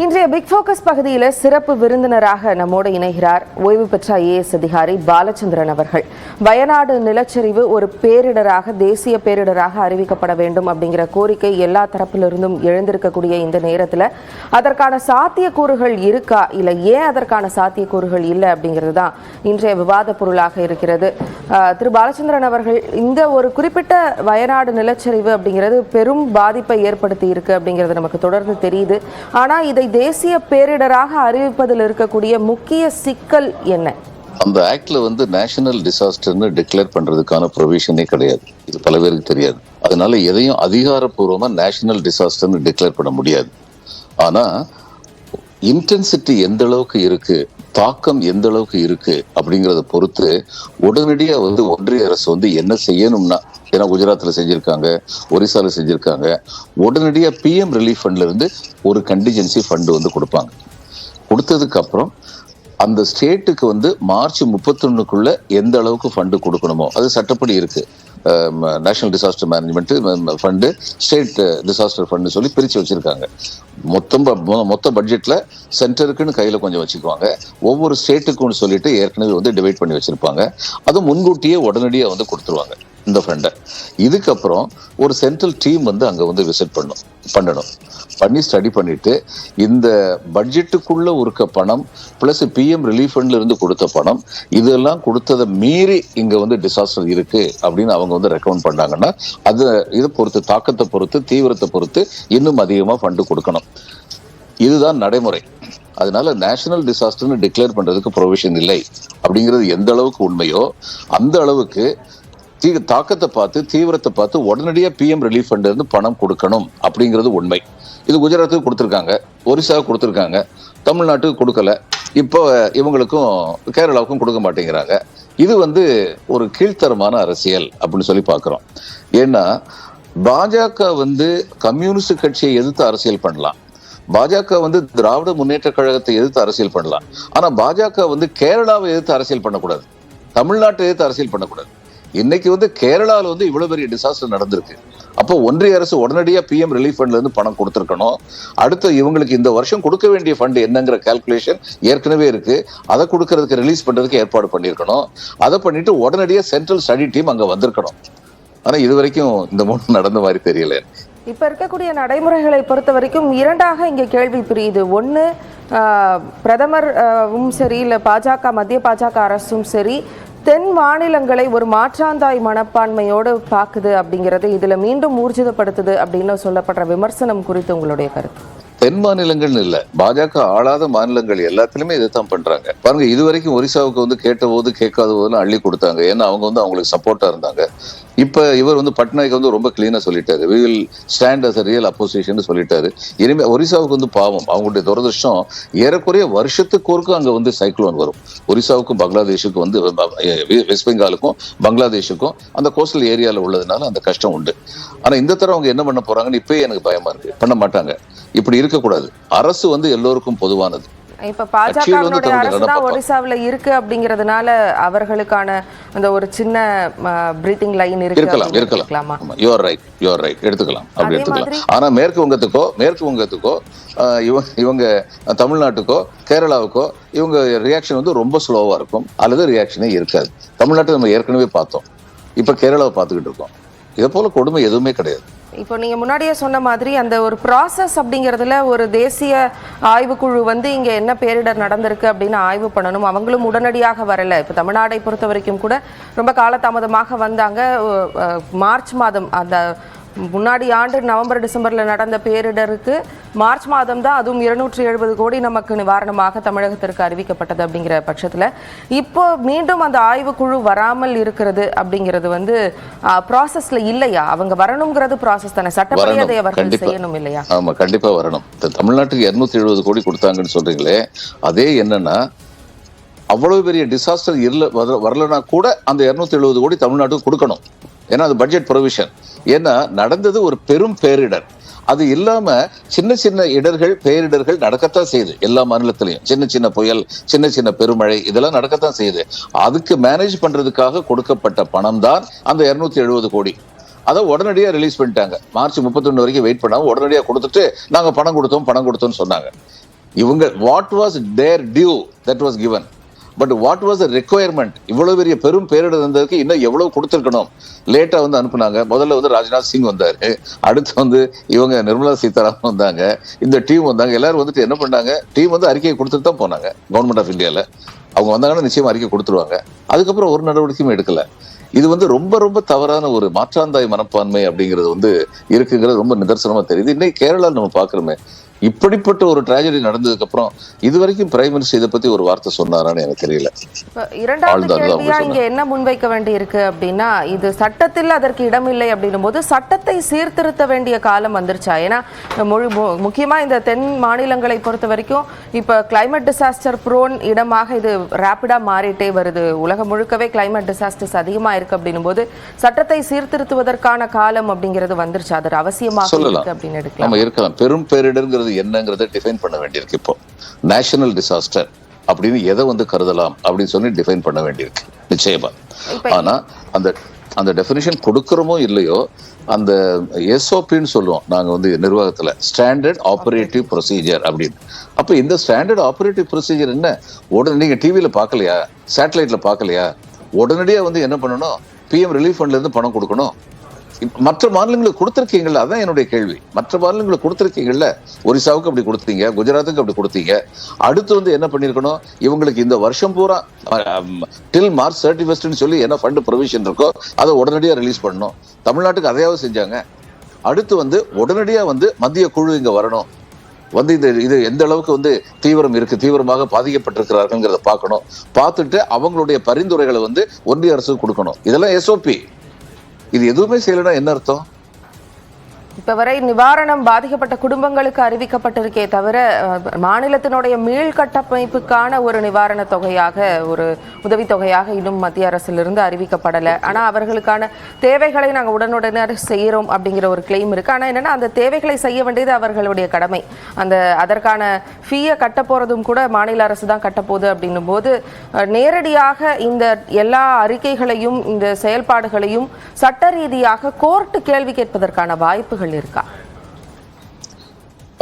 இன்றைய big focus பகுதியில் சிறப்பு விருந்தினராக நம்மோடு இணைகிறார் ஓய்வு பெற்ற IAS அதிகாரி பாலச்சந்திரன் அவர்கள். வயநாடு நிலச்சரிவு ஒரு பேரிடராக, தேசிய பேரிடராக அறிவிக்கப்பட வேண்டும் அப்படிங்கிற கோரிக்கை எல்லா தரப்பிலிருந்தும் எழுந்திருக்கக்கூடிய இந்த நேரத்தில் அதற்கான சாத்தியக்கூறுகள் இருக்கா, இல்லை ஏன் அதற்கான சாத்தியக்கூறுகள் இல்லை அப்படிங்கிறது தான் இன்றைய விவாத பொருளாக இருக்கிறது. திரு பாலச்சந்திரன் அவர்கள், இந்த ஒரு குறிப்பிட்ட வயநாடு நிலச்சரிவு அப்படிங்கிறது பெரும் பாதிப்பை ஏற்படுத்தி இருக்கு அப்படிங்கிறது நமக்கு தொடர்ந்து தெரியுது. ஆனால் இதை தேசிய பேரிடராக அறிவிப்பதில் இருக்கக்கூடிய முக்கிய சிக்கல் என்ன? அந்த ஆக்ட்ல நேஷனல் டிசாஸ்டர்னு டிக்ளேர் பண்றதுக்கான ப்ரொவிஷனே கிடையாது. இது பல பேருக்கு தெரியாது. அதனால எதையும் அதிகாரப்பூர்வமா நேஷனல் டிசாஸ்டர்னு டிக்ளேர் பண்ண முடியாது. ஆனா இன்டென்சிட்டி எந்த அளவுக்கு இருக்கு, தாக்கம் எந்த அளவுக்கு இருக்கு அப்படிங்கறத பொறுத்து உடனடியா ஒன்றிய அரசு என்ன செய்யணும்னா, ஏன்னா குஜராத்ல செஞ்சிருக்காங்க, ஒரிசால செஞ்சிருக்காங்க, உடனடியா PM ரிலீஃப் ஃபண்ட்ல இருந்து ஒரு கண்டிஜென்சி ஃபண்ட் கொடுப்பாங்க. கொடுத்ததுக்கு அப்புறம் அந்த ஸ்டேட்டுக்கு மார்ச் 31க்குள்ள எந்த அளவுக்கு ஃபண்டு கொடுக்கணுமோ அது சட்டப்படி இருக்கு. National disaster management fund, state disaster fund சொல்லி பிரிச்சு வச்சிருக்காங்க. மொத்த பட்ஜெட்ல சென்டருக்குன்னு கையில கொஞ்சம் வச்சுக்குவாங்க, ஒவ்வொரு ஸ்டேட்டுக்குன்னு சொல்லிட்டு ஏற்கனவே டிவைட் பண்ணி வச்சிருப்பாங்க. அது முன்கூட்டியே உடனடியா கொடுத்துருவாங்க இந்த ஃபண்டை. இதுக்கப்புறம் ஒரு சென்ட்ரல் டீம் அங்க விசிட் பண்ணணும், பண்ணி ஸ்டடி பண்ணிட்டு இந்த பட்ஜெட்டுக்குள்ள இருக்க பணம் பிளஸ் PM ரிலீஃப் ஃபண்ட்ல இருந்து கொடுத்த பணம் இதெல்லாம் கொடுத்ததை மீறி இங்க டிசாஸ்டர் இருக்கு அப்படின்னு அவங்க ரெக்கமெண்ட் பண்ணாங்கன்னா இதை பொறுத்து, தாக்கத்தை பொறுத்து, தீவிரத்தை பொறுத்து இன்னும் அதிகமா ஃபண்டு கொடுக்கணும். இதுதான் நடைமுறை. அதனால நேஷனல் டிசாஸ்டர்னு டிக்ளேர் பண்றதுக்கு ப்ரொவிஷன் இல்லை அப்படிங்கிறது எந்த அளவுக்கு உண்மையோ அந்த அளவுக்கு தாக்கத்தை பார்த்து, தீவிரத்தை பார்த்து உடனடியா PM ரிலீஃப் ஃபண்ட்ல இருந்து பணம் கொடுக்கணும் அப்படிங்கிறது உண்மை. இது குஜராத்துக்கு கொடுத்துருக்காங்க, ஒரிசாவுக்கு கொடுத்துருக்காங்க, தமிழ்நாட்டுக்கு கொடுக்கல, இப்போ இவங்களுக்கும் கேரளாவுக்கும் கொடுக்க மாட்டேங்கிறாங்க. இது ஒரு கீழ்த்தரமான அரசியல் அப்படின்னு சொல்லி பாக்குறோம். ஏன்னா பாஜக கம்யூனிஸ்ட் கட்சியை எதிர்த்து அரசியல் பண்ணலாம், பாஜக திராவிட முன்னேற்ற கழகத்தை எதிர்த்து அரசியல் பண்ணலாம். ஆனா பாஜக கேரளாவை எதிர்த்து அரசியல் பண்ணக்கூடாது, தமிழ்நாட்டை எதிர்த்து அரசியல் பண்ணக்கூடாது. இன்னைக்கு கேரளால இவ்வளவு பெரிய டிசாஸ்டர் நடந்திருக்கு. அப்போ ஒன்றிய அரசு உடனடியா PM ரிலீஃப் ஃபண்ட்ல இருந்து பணம் கொடுத்திருக்கணும். அடுத்து இவங்களுக்கு இந்த வருஷம் கொடுக்க வேண்டிய ஃபண்ட் என்னங்கிற கால்குலேஷன் ஏற்கனவே இருக்கு, அதை கொடுக்கறதுக்கு ரிலீஸ் பண்றதுக்கு ஏற்பாடு பண்ணிருக்கணும். அதை பண்ணிட்டு உடனடியா சென்ட்ரல் ஸ்டடி டீம் அங்க வந்திருக்கணும். ஆனா இது வரைக்கும் இந்த மூணு நடந்த மாதிரி தெரியல. இப்ப இருக்கக்கூடிய நடைமுறைகளை பொறுத்த வரைக்கும் இரண்டாக இங்க கேள்வி புரியுது. ஒண்ணு, பிரதமரும் சரி, இல்ல மத்திய பாஜக அரசும் சரி, தென் மாநிலங்களை ஒரு மாற்றாந்தாய் மனப்பான்மையோடு பாக்குது அப்படிங்கிறது இதுல மீண்டும் ஊர்ஜிதப்படுத்துது அப்படின்னு சொல்லப்படுற விமர்சனம் குறித்து உங்களுடைய கருத்து? தென் மாநிலங்கள் இல்ல, பாஜக ஆளாத மாநிலங்கள் எல்லாத்திலுமே இதைத்தான் பண்றாங்க. பாருங்க, இதுவரைக்கும் ஒரிசாவுக்கு கேட்ட போது கேட்காத போதெல்லாம் அள்ளி கொடுத்தாங்க. ஏன்னா அவங்க அவங்களுக்கு சப்போர்ட்டா இருந்தாங்க. இப்ப இவர் பட்நாயக் ரொம்ப கிளீனா சொல்லிட்டாரு, we will stand as a real opposition சொல்லிட்டாரு. இனிமே ஒரிசாவுக்கு பாவம், அவங்களுடைய துரதிருஷ்டம், ஏறக்குறைய வருஷத்துக்கு ஒருக்கும் அங்க சைக்ளோன் வரும். ஒரிசாவுக்கும் பங்களாதேஷுக்கும் வெஸ்ட் பெங்காலுக்கும் பங்களாதேஷுக்கும் அந்த கோஸ்டல் ஏரியால உள்ளதுனால அந்த கஷ்டம் உண்டு. ஆனா இந்த தடவை அவங்க என்ன பண்ண போறாங்கன்னு இப்பயே எனக்கு பயமா இருக்கு. பண்ண மாட்டாங்க. இப்படி இருக்கக்கூடாது. அரசு எல்லோருக்கும் பொதுவானது. இப்ப பாஜக அரசு தான் ஒரிசாவில் இருக்கு அப்படிங்கிறதுனால அவர்களுக்கான அந்த ஒரு சின்ன பிரீத்திங் லைன் இருக்கலாம். யூ ஆர் ரைட், எடுத்துக்கலாம், அப்படி எடுத்துக்கலாம். ஆனா மேற்கு வங்கத்துக்கோ இவங்க தமிழ்நாட்டுக்கோ கேரளாவுக்கோ இவங்க ரியாக்ஷன் ரொம்ப ஸ்லோவா இருக்கும், அல்லது ரியாக்ஷனே இருக்காது. தமிழ்நாட்டை நம்ம ஏற்கனவே பார்த்தோம், இப்ப கேரளாவை பார்த்துக்கிட்டு இருக்கோம். இதை போல கொடுமை எதுவுமே கிடையாது. இப்போ நீங்க முன்னாடியே சொன்ன மாதிரி அந்த ஒரு ப்ராசஸ் அப்படிங்கிறதுல ஒரு தேசிய ஆய்வுக்குழு இங்க என்ன பேரிடர் நடந்திருக்கு அப்படின்னு ஆய்வு பண்ணணும். அவங்களும் உடனடியாக வரல. இப்போ தமிழ்நாடை பொறுத்த வரைக்கும் கூட ரொம்ப காலதாமதமாக வந்தாங்க. மார்ச் மாதம், அந்த முன்னாடி ஆண்டு நவம்பர் டிசம்பர்ல நடந்த பேரிடருக்கு மார்ச் மாதம் தான், அதுவும் 270 கோடி நமக்கு நிவாரணமாக தமிழகத்திற்கு அறிவிக்கப்பட்டது. அப்படிங்கிற பட்சத்துல இப்போ மீண்டும் அந்த ஆய்வுக்குழு வராமல் இருக்கிறது அப்படிங்கிறது ப்ராசஸ்ல இல்லையா? அவங்க வரணுங்கிறது ப்ராசஸ் தானே, சட்டப்படி அதை அவர்கள் செய்யணும் இல்லையா? ஆமா, கண்டிப்பா வரணும். தமிழ்நாட்டுக்கு 270 கோடி கொடுத்தாங்கன்னு சொல்றீங்களே, அதே என்னன்னா அவ்வளவு பெரிய டிசாஸ்டர் வரலன்னா கூட அந்த 270 கோடி தமிழ்நாட்டுக்கு கொடுக்கணும். ஏன்னா அது பட்ஜெட் ப்ரொவிஷன். ஏன்னா நடந்தது ஒரு பெரும் பேரிடர். அது இல்லாம சின்ன சின்ன பேரிடர்கள் நடக்கத்தான் செய்யுது. எல்லா மாநிலத்திலையும் சின்ன சின்ன புயல், சின்ன சின்ன பெருமழை, இதெல்லாம் நடக்கத்தான் செய்யுது. அதுக்கு மேனேஜ் பண்றதுக்காக கொடுக்கப்பட்ட பணம் தான் அந்த 270 கோடி. அதை உடனடியா ரிலீஸ் பண்ணிட்டாங்க. மார்ச் 31 வரைக்கும் வெயிட் பண்ணாம உடனடியா கொடுத்துட்டு நாங்க பணம் கொடுத்தோம்னு சொன்னாங்க. இவங்க what was their due that was given. But what was the requirement? இவ்வளவு பெரிய பெரும் பேரிடர் இருந்ததுக்கு இன்னும் எவ்வளவு கொடுத்துருக்கணும்? லேட்டா வந்து அனுப்புனாங்க. முதல்ல வந்து ராஜ்நாத் சிங் வந்தாரு, அடுத்து வந்து இவங்க நிர்மலா சீதாராமன் வந்தாங்க, இந்த டீம் வந்தாங்க. எல்லாரும் வந்துட்டு என்ன பண்ணாங்க, டீம் வந்து அறிக்கையை கொடுத்துட்டு தான் போனாங்க. கவர்மெண்ட் ஆஃப் இந்தியால அவங்க வந்தாங்கன்னா நிச்சயமா அறிக்கை கொடுத்துருவாங்க. அதுக்கப்புறம் ஒரு நடவடிக்கையும் எடுக்கல. இது வந்து ரொம்ப ரொம்ப தவறான ஒரு மாற்றாந்தாய் மனப்பான்மை அப்படிங்கிறது வந்து இருக்குங்கிறது ரொம்ப நிதர்சனமா தெரியுது. இன்னைக்கு கேரளாவில் நம்ம பாக்குறோமே, இப்படிப்பட்ட ஒரு டிராஜடி நடந்ததுக்கு அப்புறம் இதுவரைக்கும் பிரைம் மினிஸ்டர் இதை பத்தி ஒரு வார்த்தை சொன்னாரான்னு எனக்கு தெரியல. இரண்டாவது கேள்வியா இங்க என்ன முன்வைக்க வேண்டி இருக்கு அப்படின்னா, இது சட்டத்தில் அதற்கு இடமில்லை அப்படின்னும் போது சட்டத்தை சீர்திருத்த வேண்டிய காலம் வந்துருச்சா? ஏன்னா முக்கியமா இந்த தென் மாநிலங்களை பொறுத்த வரைக்கும் இப்ப கிளைமேட் டிசாஸ்டர் ப்ரோன் இடமாக இது ரேபிடா மாறிட்டே வருது. உலகம் முழுக்கவே கிளைமேட் டிசாஸ்டர்ஸ் அதிகமா இருக்கு அப்படின்னும் போது சட்டத்தை சீர்திருத்துவதற்கான காலம் அப்படிங்கிறது வந்துருச்சு. அது அவசியமாக இருக்கு அப்படின்னு எடுக்கலாம். இருக்கலாம். பெரும் பேரிடர்ங்கிறது என்னங்கிறத டிஃபைன் பண்ண வேண்டியிருக்கு. இப்போ நேஷனல் டிசாஸ்டர் அப்படின்னு எதை வந்து கருதலாம் அப்படின்னு சொல்லி டிஃபைன் பண்ண வேண்டியிருக்கு நிச்சயமா. ஆனா அந்த டெஃபினிஷன் கொடுக்கறோமோ இல்லையோ, அந்த எஸ்ஓபின்னு சொல்லுவோம் நாங்க வந்து நிர்வாகத்துல, ஸ்டாண்டர்ட் ஆபரேட்டிவ் ப்ரொசீஜர் அப்படின்னு. அப்ப இந்த ஸ்டாண்டர்ட் ஆபரேட்டிவ் ப்ரொசீஜர் என்ன? உடனே நீங்க டிவியில பாக்கலையா, சேட்டலைட்ல பாக்கலையா, உடனடியா வந்து என்ன பண்ணணும், பிஎம் ரிலீஃப் ஃபண்ட்ல இருந்து பணம் கொடுக்கணும். மற்ற மாநிலங்களுக்கு கொடுத்திருக்கீங்கல்ல, அதான் என்னுடைய கேள்வி. மற்ற மாநிலங்களுக்கு கொடுத்திருக்கீங்கல்ல, ஒரிசாவுக்கு அப்படி கொடுத்தீங்க, குஜராத்துக்கு அப்படி கொடுத்தீங்க. அடுத்து வந்து என்ன பண்ணிருக்கணும், இவங்களுக்கு இந்த வருஷம் பூரா டில் மார்ச் 31 சொல்லி என்ன ஃபண்ட் ப்ரொவிஷன் இருக்கோ அதை உடனடியா ரிலீஸ் பண்ணணும். தமிழ்நாட்டுக்கு அதையாவது செஞ்சாங்க. அடுத்து வந்து உடனடியா வந்து மத்திய குழு இங்க வரணும், வந்து இது எந்த அளவுக்கு வந்து தீவிரம் இருக்கு, தீவிரமாக பாதிக்கப்பட்டிருக்கிறார்கள்ங்கிறத பார்க்கணும். பார்த்துட்டு அவங்களுடைய பரிந்துரைகளை வந்து ஒன்றிய அரசுக்கு கொடுக்கணும். இதெல்லாம் எஸ்ஓபி. இது எதுவுமே செய்யலன்னா என்ன அர்த்தம்? இப்ப வரை நிவாரணம் பாதிக்கப்பட்ட குடும்பங்களுக்கு அறிவிக்கப்பட்டிருக்கே தவிர மாநிலத்தினுடைய மீள் கட்டமைப்புக்கான ஒரு நிவாரண தொகையாக, ஒரு உதவித்தொகையாக இன்னும் மத்திய அரசிலிருந்து அறிவிக்கப்படலை. ஆனா அவர்களுக்கான தேவைகளை நாங்கள் உடனுடனே செய்யறோம் அப்படிங்கிற ஒரு கிளைம் இருக்கு. ஆனா என்னன்னா, அந்த தேவைகளை செய்ய வேண்டியது அவர்களுடைய கடமை. அதற்கான ஃபீயை கட்ட போறதும் கூட மாநில அரசு தான் கட்டப்போகுது அப்படின்னும் போது நேரடியாக இந்த எல்லா அறிக்கைகளையும் இந்த செயல்பாடுகளையும் சட்ட ரீதியாக கோர்ட்டு கேள்வி கேட்பதற்கான வாய்ப்புகள் இருக்கா?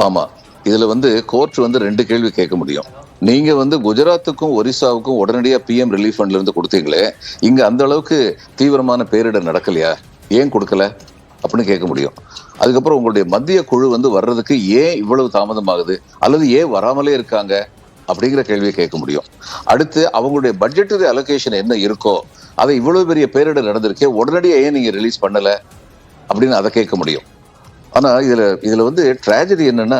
ஆமா, இதுல வந்து கோர்ட் வந்து 2 கேள்வி கேட்க முடியும். நீங்க வந்து குஜராத்துக்கும் ஒரிசாவுக்கும் உடனடியா பிஎம் ரிலீஃப் ஃபண்ட்ல இருந்து கொடுத்தீங்களே, இங்க அந்த அளவுக்கு தீவிரமான பேரிடர் நடக்கலையா, ஏன் கொடுக்கல அப்படின்னு கேட்க முடியும். அதுக்கப்புறம் உங்களுடைய மத்திய குழு வந்து வர்றதுக்கு ஏன் இவ்வளவு தாமதமாகுது, அல்லது ஏன் வராமலே இருக்காங்க அப்படிங்கிற கேள்வியை கேட்க முடியும். அடுத்து அவங்களுடைய பட்ஜெட்டரி அலோகேஷன் என்ன இருக்கோ, அதை இவ்வளவு பெரிய பேரிடர் நடந்திருக்கே உடனடியா ஏன் நீங்க ரிலீஸ் பண்ணல அப்படின்னு அதை கேட்க முடியும். ஆனா இதுல வந்து ட்ராஜடி என்னன்னா,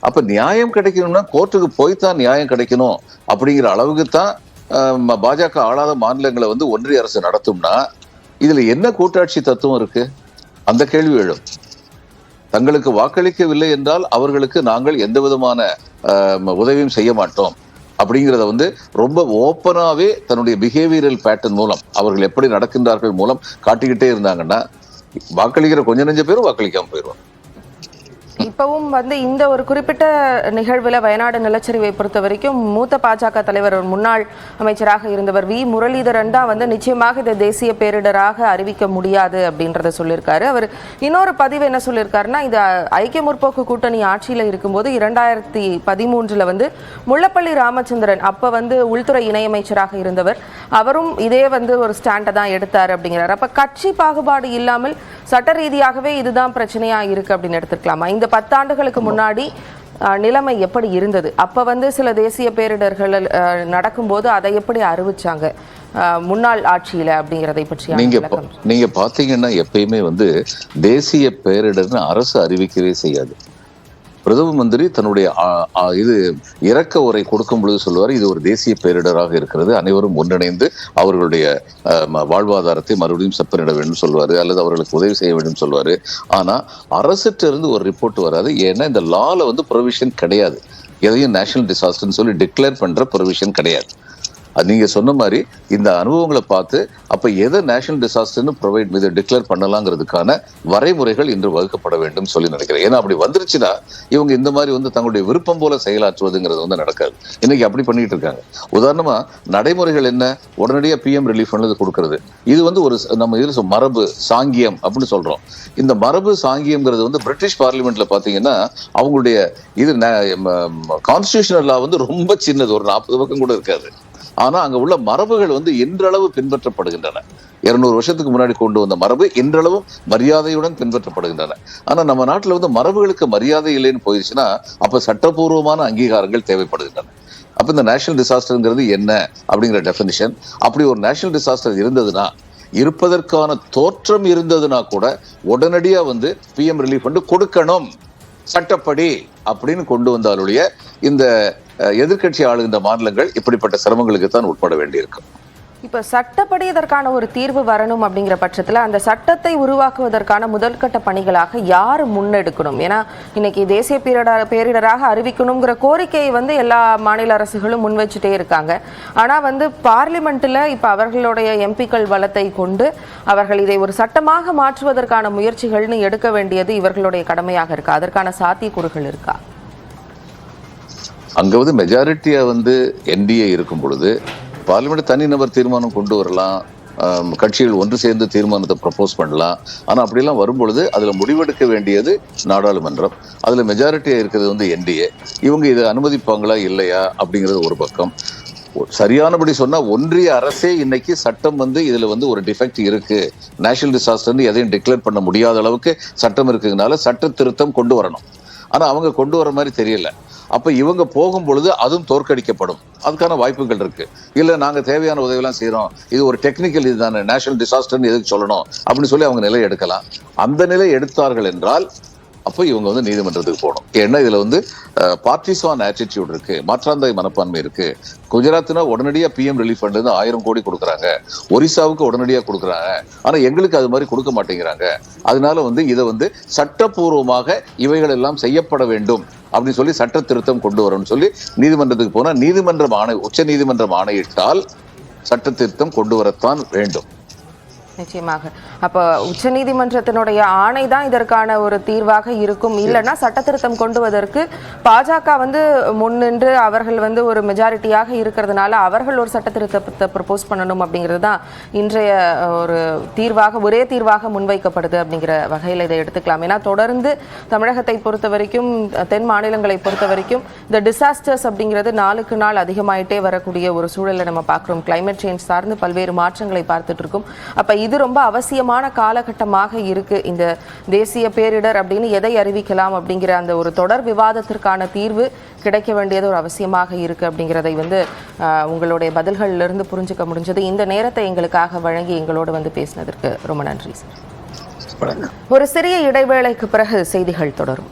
அப்ப நியாயம் கிடைக்கணும்னா கோர்ட்டுக்கு போய்தான் நியாயம் கிடைக்கணும் அப்படிங்கிற அளவுக்கு தான் பாஜக ஆளாத மாநிலங்களை வந்து ஒன்றிய அரசு நடத்தும்னா இதுல என்ன கூட்டாட்சி தத்துவம் இருக்கு? அந்த கேள்வி எழும். தங்களுக்கு வாக்களிக்கவில்லை என்றால் அவர்களுக்கு நாங்கள் எந்த விதமான உதவியும் செய்ய மாட்டோம் அப்படிங்கிறத வந்து ரொம்ப ஓப்பனாவே தன்னுடைய பிஹேவியரல் பேட்டர்ன் மூலம் அவர்கள் எப்படி நடக்கின்றார்கள் மூலம் காட்டிக்கிட்டே இருந்தாங்கன்னா வாக்களிக்கிற கொஞ்ச நெஞ்ச பேரும் வாக்களிக்காம போயிடுவாங்க. இப்பவும் வந்து இந்த ஒரு குறிப்பிட்ட நிகழ்வில் வயநாடு நிலச்சரிவை பொறுத்த வரைக்கும் மூத்த பாஜக தலைவர், முன்னாள் அமைச்சராக இருந்தவர் வி முரளிதரன் தான் வந்து நிச்சயமாக இதை தேசிய பேரிடராக அறிவிக்க முடியாது அப்படின்றத சொல்லியிருக்காரு. அவர் இன்னொரு பதிவு என்ன சொல்லியிருக்காருன்னா, இது ஐக்கிய முற்போக்கு கூட்டணி ஆட்சியில் இருக்கும்போது 2013 வந்து முல்லப்பள்ளி ராமச்சந்திரன் அப்போ வந்து உள்துறை இணையமைச்சராக இருந்தவர், அவரும் இதே வந்து ஒரு ஸ்டாண்டை தான் எடுத்தார் அப்படிங்கிறார். அப்போ கட்சி பாகுபாடு இல்லாமல் சட்ட ரீதியாகவே இதுதான் பிரச்சனையா இருக்கு அப்படின்னு எடுத்துக்கலாமா? இந்த 10 ஆண்டுகளுக்கு முன்னாடி நிலைமை எப்படி இருந்தது? அப்ப வந்து சில தேசிய பேரிடர்கள் நடக்கும்போது அதை எப்படி அறிவிச்சாங்க முன்னாள் ஆட்சியில அப்படிங்கிறதை பற்றி நீங்க பாத்தீங்கன்னா எப்பயுமே வந்து தேசிய பேரிடர்னு அரசு அறிவிக்கவே செய்யாது. பிரதம மந்திரி தன்னுடைய இது இறக்க உரை கொடுக்கும் பொழுது சொல்லுவார், இது ஒரு தேசிய பேரிடராக இருக்கிறது, அனைவரும் ஒன்றிணைந்து அவர்களுடைய வாழ்வாதாரத்தை மறுபடியும் செப்பனிட வேண்டும் சொல்வாரு, அல்லது அவர்களுக்கு உதவி செய்ய வேண்டும் சொல்வாரு. ஆனா அரசிட்ட இருந்து ஒரு ரிப்போர்ட் வராது. ஏன்னா இந்த லால வந்து ப்ரொவிஷன் கிடையாது, எதையும் நேஷனல் டிசாஸ்டர்னு சொல்லி டிக்ளேர் பண்ற ப்ரொவிஷன் கிடையாது. நீங்க சொன்ன மாதிரி இந்த அனுபவங்களை பார்த்து அப்ப எதை நேஷனல் டிசாஸ்டர்னு டிக்ளேர் பண்ணலாங்கிறதுக்கான வரைமுறைகள் இன்று வகுக்கப்பட வேண்டும் சொல்லி நினைக்கிறேன். ஏன்னா அப்படி வந்துருச்சுன்னா இவங்க இந்த மாதிரி தங்களுடைய விருப்பம் போல செயலாற்றுவதுங்கிறது நடக்காது. இன்னைக்கு அப்படி பண்ணிட்டு இருக்காங்க. உதாரணமா நடைமுறைகள் என்ன, உடனடியாக பிஎம் ரிலீஃப் கொடுக்கறது. இது ஒரு நம்ம இதுல மரபு சாங்கியம் அப்படின்னு சொல்றோம். இந்த மரபு சாங்கியம்ங்கிறது பிரிட்டிஷ் பார்லிமெண்ட்ல பாத்தீங்கன்னா அவங்களுடைய இது கான்ஸ்டிடியூஷனல் லா ரொம்ப சின்னது, ஒரு 40 பக்கம் கூட இருக்காது. ஆனா அங்க உள்ள மரபுகள் இன்றளவு பின்பற்றப்படுகின்றன. 200 வருஷத்துக்கு முன்னாடி கொண்டு வந்த மரபு இன்றளவும் மரியாதையுடன் பின்பற்றப்படுகின்றன. ஆனா நம்ம நாட்டுல மரபுகளுக்கு மரியாதை இல்லைன்னு போயிடுச்சுன்னா அப்ப சட்டபூர்வமான அங்கீகாரங்கள் தேவைப்படுகின்றன. அப்ப இந்த நேஷனல் டிசாஸ்டர்ங்கிறது என்ன அப்படிங்கிற டெபினிஷன், அப்படி ஒரு நேஷனல் டிசாஸ்டர் இருந்ததுன்னா, இருப்பதற்கான தோற்றம் இருந்ததுன்னா கூட உடனடியா பிஎம் ரிலீஃப் கொடுக்கணும் சட்டப்படி அப்படின்னு கொண்டு வந்தாலுடைய இந்த எதிர்கட்சி ஆளுகின்ற மாநிலங்கள் இப்படிப்பட்ட சிரமங்களுக்கு தான் உட்பட வேண்டியிருக்கும். இப்ப சட்டப்படி இதற்கான ஒரு தீர்வு வரணும் அப்படிங்கிற பட்சத்துல அந்த சட்டத்தை உருவாக்குவதற்கான முதல்கட்ட பணிகளாக யார் முன்னெடுக்கணும்? ஏன்னா இன்னைக்கு தேசிய பேரிடராக அறிவிக்கணுங்கிற கோரிக்கையை எல்லா மாநில அரசுகளும் முன் வச்சுட்டே இருக்காங்க. ஆனா பார்லிமெண்ட்ல இப்ப அவர்களுடைய எம்பிக்கள் பலத்தை கொண்டு அவர்கள் இதை ஒரு சட்டமாக மாற்றுவதற்கான முயற்சிகள்னு எடுக்க வேண்டியது இவர்களுடைய கடமையாக இருக்கா? அதற்கான சாத்தியக்கூறுகள் இருக்கா? அங்க மெஜாரிட்டியா என்டிஏ இருக்கும் பொழுது பார்லிமெண்ட் தனிநபர் தீர்மானம் கொண்டு வரலாம், கட்சிகள் ஒன்று சேர்ந்து தீர்மானத்தை ப்ரப்போஸ் பண்ணலாம். ஆனா அப்படிலாம் வரும்பொழுது அதுல முடிவெடுக்க வேண்டியது நாடாளுமன்றம். அதுல மெஜாரிட்டியா இருக்கிறது என்டிஏ. இவங்க இதை அனுமதிப்பாங்களா இல்லையா அப்படிங்கிறது ஒரு பக்கம். சரியானபடி சொன்னா ஒன்றிய அரசே இன்னைக்கு சட்டம் இதுல ஒரு டிஃபெக்ட் இருக்கு, நேஷனல் டிசாஸ்டர் எதையும் டிக்ளேர் பண்ண முடியாத அளவுக்கு சட்டம் இருக்குனால சட்ட திருத்தம் கொண்டு வரணும். ஆனா அவங்க கொண்டு வர மாதிரி தெரியல. அப்ப இவங்க போகும் பொழுது அதுவும் தோற்கடிக்கப்படும், அதுக்கான வாய்ப்புகள் இருக்கு. இல்ல நாங்க தேவையான உதவியெல்லாம் செய்யறோம், இது ஒரு டெக்னிக்கல் இதுதானே, நேஷனல் டிசாஸ்டர்னு எதுக்கு சொல்லணும் அப்படின்னு சொல்லி அவங்க நிலை எடுக்கலாம். அந்த நிலை எடுத்தார்கள் என்றால் அப்போ இவங்க நீதிமன்றத்துக்கு போகணும். ஏன்னா இதுல பார்ட்டிசான் ஆட்டிடியூட் இருக்கு, மாற்றாந்தாய் மனப்பான்மை இருக்கு. குஜராத்னா உடனடியா பிஎம் ரிலீஃப் ஃபண்ட் 1000 கோடி கொடுக்குறாங்க, ஒரிசாவுக்கு உடனடியா கொடுக்குறாங்க. ஆனா எங்களுக்கு அது மாதிரி கொடுக்க மாட்டேங்கிறாங்க. அதனால இதை சட்டப்பூர்வமாக இவைகள் எல்லாம் செய்யப்பட வேண்டும் அப்படின்னு சொல்லி சட்ட திருத்தம் கொண்டு வரணும்னு சொல்லி நீதிமன்றத்துக்கு போனா உச்ச நீதிமன்றம் ஆணையிட்டால் சட்ட திருத்தம் கொண்டு வரத்தான் வேண்டும். நிச்சயமாக. அப்ப உச்சநீதிமன்றத்தினுடைய ஆணை தான் இதற்கான ஒரு தீர்வாக இருக்கும். இல்லைன்னா சட்ட திருத்தம் கொண்டுவதற்கு பாஜக முன்னின்று அவர்கள் ஒரு மெஜாரிட்டியாக இருக்கிறதுனால அவர்கள் ஒரு சட்ட திருத்தத்தை ப்ரப்போஸ் பண்ணணும் அப்படிங்கிறது தான் இன்றைய ஒரு தீர்வாக, ஒரே தீர்வாக முன்வைக்கப்படுது அப்படிங்கிற வகையில் இதை எடுத்துக்கலாம். ஏன்னா தொடர்ந்து தமிழகத்தை பொறுத்த வரைக்கும், தென் மாநிலங்களை பொறுத்த வரைக்கும் இந்த டிசாஸ்டர்ஸ் அப்படிங்கிறது நாளுக்கு நாள் அதிகமாயிட்டே வரக்கூடிய ஒரு சூழலை நம்ம பார்க்குறோம். கிளைமேட் சேஞ்ச் சார்ந்து பல்வேறு மாற்றங்களை பார்த்துட்டு இருக்கோம். அப்ப இது ரொம்ப அவசியமான காலகட்டமாக இருக்கு. இந்த தேசிய பேரிடர் அப்படின்னு எதை அறிவிக்கலாம் அப்படிங்கிற அந்த ஒரு தொடர் விவாதத்திற்கான தீர்வு கிடைக்க வேண்டியது ஒரு அவசியமாக இருக்கு அப்படிங்கிறதை உங்களுடைய பதில்களிலிருந்து புரிஞ்சுக்க முடிஞ்சது. இந்த நேரத்தை எங்களுக்காக வழங்கி எங்களோடு பேசினதற்கு ரொம்ப நன்றி சார். ஒரு சிறிய இடைவேளைக்கு பிறகு செய்திகள் தொடரும்.